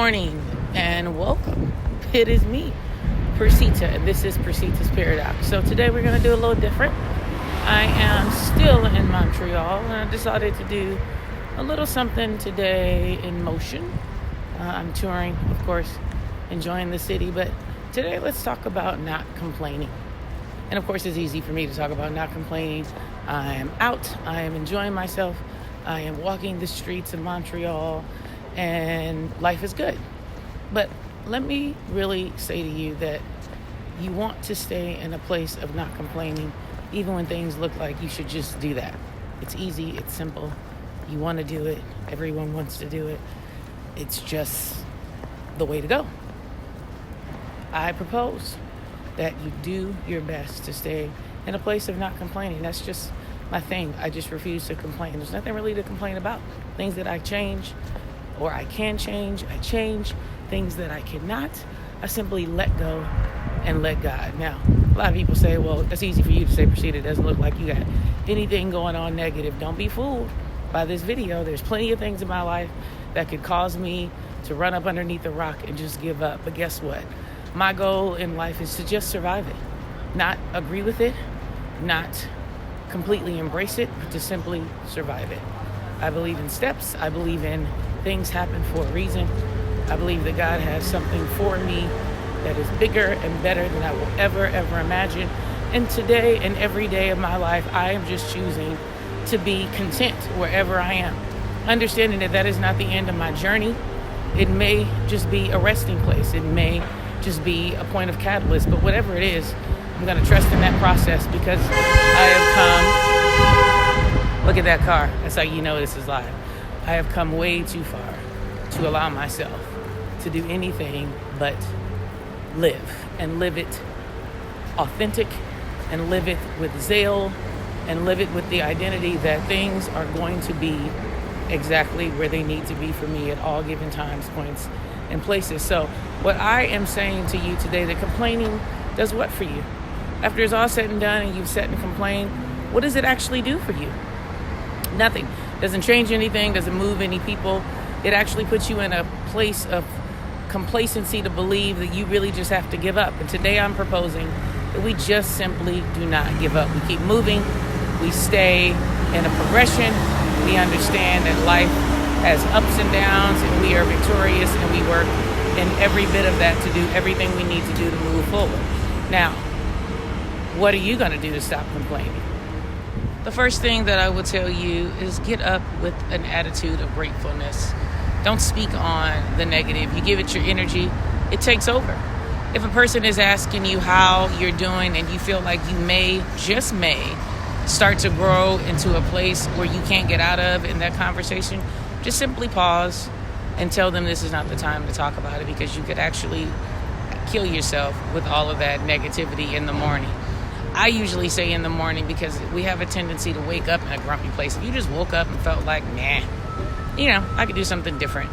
morning and welcome. It is me, Persita, and this is Persita's Paradox. So today we're going to do a little different. I am still in Montreal and I decided to do a little something today in motion. I'm touring, of course, enjoying the city, but today let's talk about not complaining. And of course it's easy for me to talk about not complaining. I am out, I am enjoying myself, I am walking the streets of Montreal, and life is good. But let me really say to you that you want to stay in a place of not complaining, even when things look like you should just do that. It's easy, it's simple. You want to do it. Everyone wants to do it. It's just the way to go. I propose that you do your best to stay in a place of not complaining. That's just my thing. I just refuse to complain. There's nothing really to complain about. Things that I change or I can change, I change. Things that I cannot, I simply let go and let God. Now, a lot of people say, well, that's easy for you to say, Persita. It doesn't look like you got anything going on negative. Don't be fooled by this video. There's plenty of things in my life that could cause me to run up underneath the rock and just give up. But guess what? My goal in life is to just survive it. Not agree with it, not completely embrace it, but to simply survive it. I believe in steps. I believe in things happen for a reason. I believe that God has something for me that is bigger and better than I will ever imagine. And today and every day of my life, I am just choosing to be content wherever I am. Understanding that that is not the end of my journey. It may just be a resting place. It may just be a point of catalyst. But whatever it is, I'm going to trust in that process because I have come. Look at that car. That's how you know this is live. I have come way too far to allow myself to do anything but live, and live it authentic, and live it with zeal, and live it with the identity that things are going to be exactly where they need to be for me at all given times, points, and places. So what I am saying to you today, that complaining does what for you? After it's all said and done and you've sat and complained, what does it actually do for you? Nothing. Doesn't change anything, doesn't move any people. It actually puts you in a place of complacency to believe that you really just have to give up. And today I'm proposing that we just simply do not give up. We keep moving. We stay in a progression. We understand that life has ups and downs, and we are victorious, and we work in every bit of that to do everything we need to do to move forward. Now, what are you going to do to stop complaining? The first thing that I will tell you is get up with an attitude of gratefulness. Don't speak on the negative. You give it your energy, it takes over. If a person is asking you how you're doing and you feel like you may start to grow into a place where you can't get out of in that conversation, just simply pause and tell them this is not the time to talk about it, because you could actually kill yourself with all of that negativity in the morning. I usually say in the morning because we have a tendency to wake up in a grumpy place. If you just woke up and felt like, I could do something different.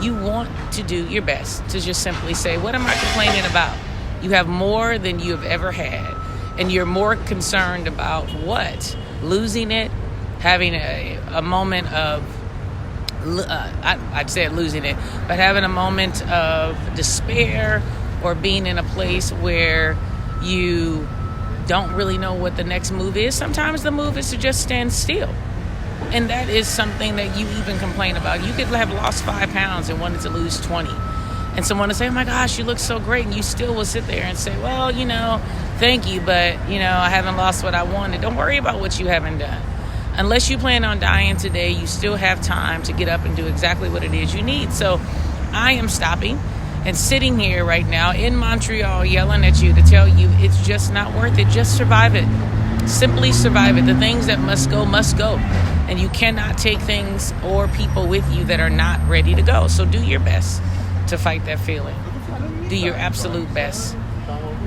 You want to do your best to just simply say, what am I complaining about? You have more than you have ever had. And you're more concerned about what? Losing it? Having a moment of, I'd say losing it, but having a moment of despair, or being in a place where you don't really know what the next move is. Sometimes the move is to just stand still. And that is something that you even complain about. You could have lost 5 pounds and wanted to lose 20. And someone will say, oh my gosh, you look so great. And you still will sit there and say, well, thank you, but, I haven't lost what I wanted. Don't worry about what you haven't done. Unless you plan on dying today, you still have time to get up and do exactly what it is you need. So I am stopping and sitting here right now in Montreal yelling at you to tell you it's just not worth it. Just survive it. Simply survive it. The things that must go, must go. And you cannot take things or people with you that are not ready to go. So do your best to fight that feeling. Do your absolute best.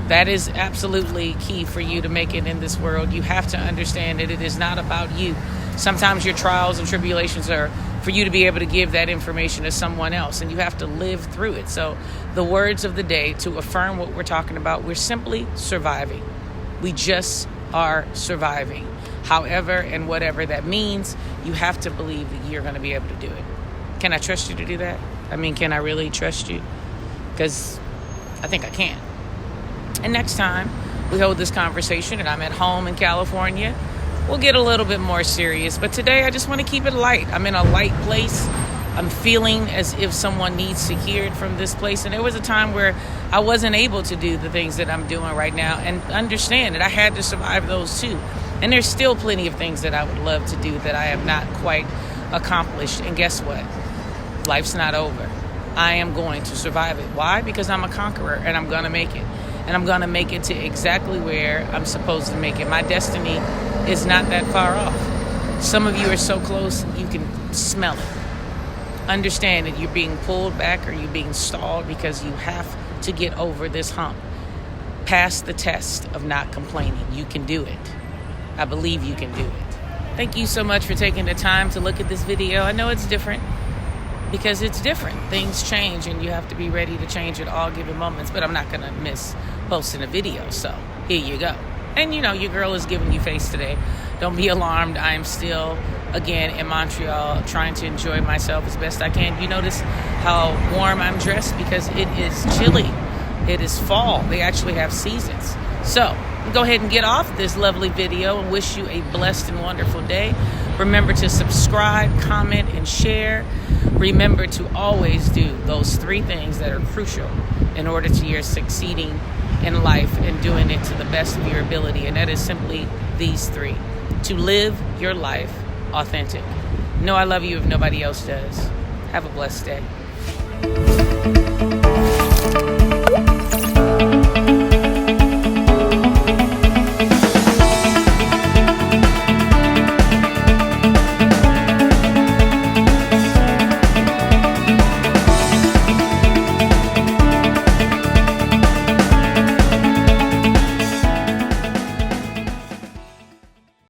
That is absolutely key for you to make it in this world. You have to understand that it is not about you. Sometimes your trials and tribulations are for you to be able to give that information to someone else, and you have to live through it. So the words of the day to affirm what we're talking about, we're simply surviving. We just are surviving. However and whatever that means, you have to believe that you're going to be able to do it. Can I trust you to do that? I mean, can I really trust you? Because I think I can. And next time we hold this conversation and I'm at home in California, we'll get a little bit more serious. But today I just want to keep it light. I'm in a light place. I'm feeling as if someone needs to hear it from this place. And there was a time where I wasn't able to do the things that I'm doing right now, and understand that I had to survive those too. And there's still plenty of things that I would love to do that I have not quite accomplished. And guess what? Life's not over. I am going to survive it. Why? Because I'm a conqueror, and I'm going to make it. And I'm going to make it to exactly where I'm supposed to make it. My destiny is not that far off. Some of you are so close, you can smell it. Understand that you're being pulled back or you're being stalled because you have to get over this hump. Pass the test of not complaining. You can do it. I believe you can do it. Thank you so much for taking the time to look at this video. I know it's different because it's different. Things change and you have to be ready to change at all given moments, but I'm not going to miss posting a video. So here you go. And you know, your girl is giving you face today. Don't be alarmed. I am still, again, in Montreal, trying to enjoy myself as best I can. You notice how warm I'm dressed because it is chilly. It is fall. They actually have seasons. So go ahead and get off this lovely video and wish you a blessed and wonderful day. Remember to subscribe, comment, and share. Remember to always do those 3 things that are crucial in order to your succeeding in life and doing it to the best of your ability. And that is simply these 3. To live your life authentic. Know I love you if nobody else does. Have a blessed day.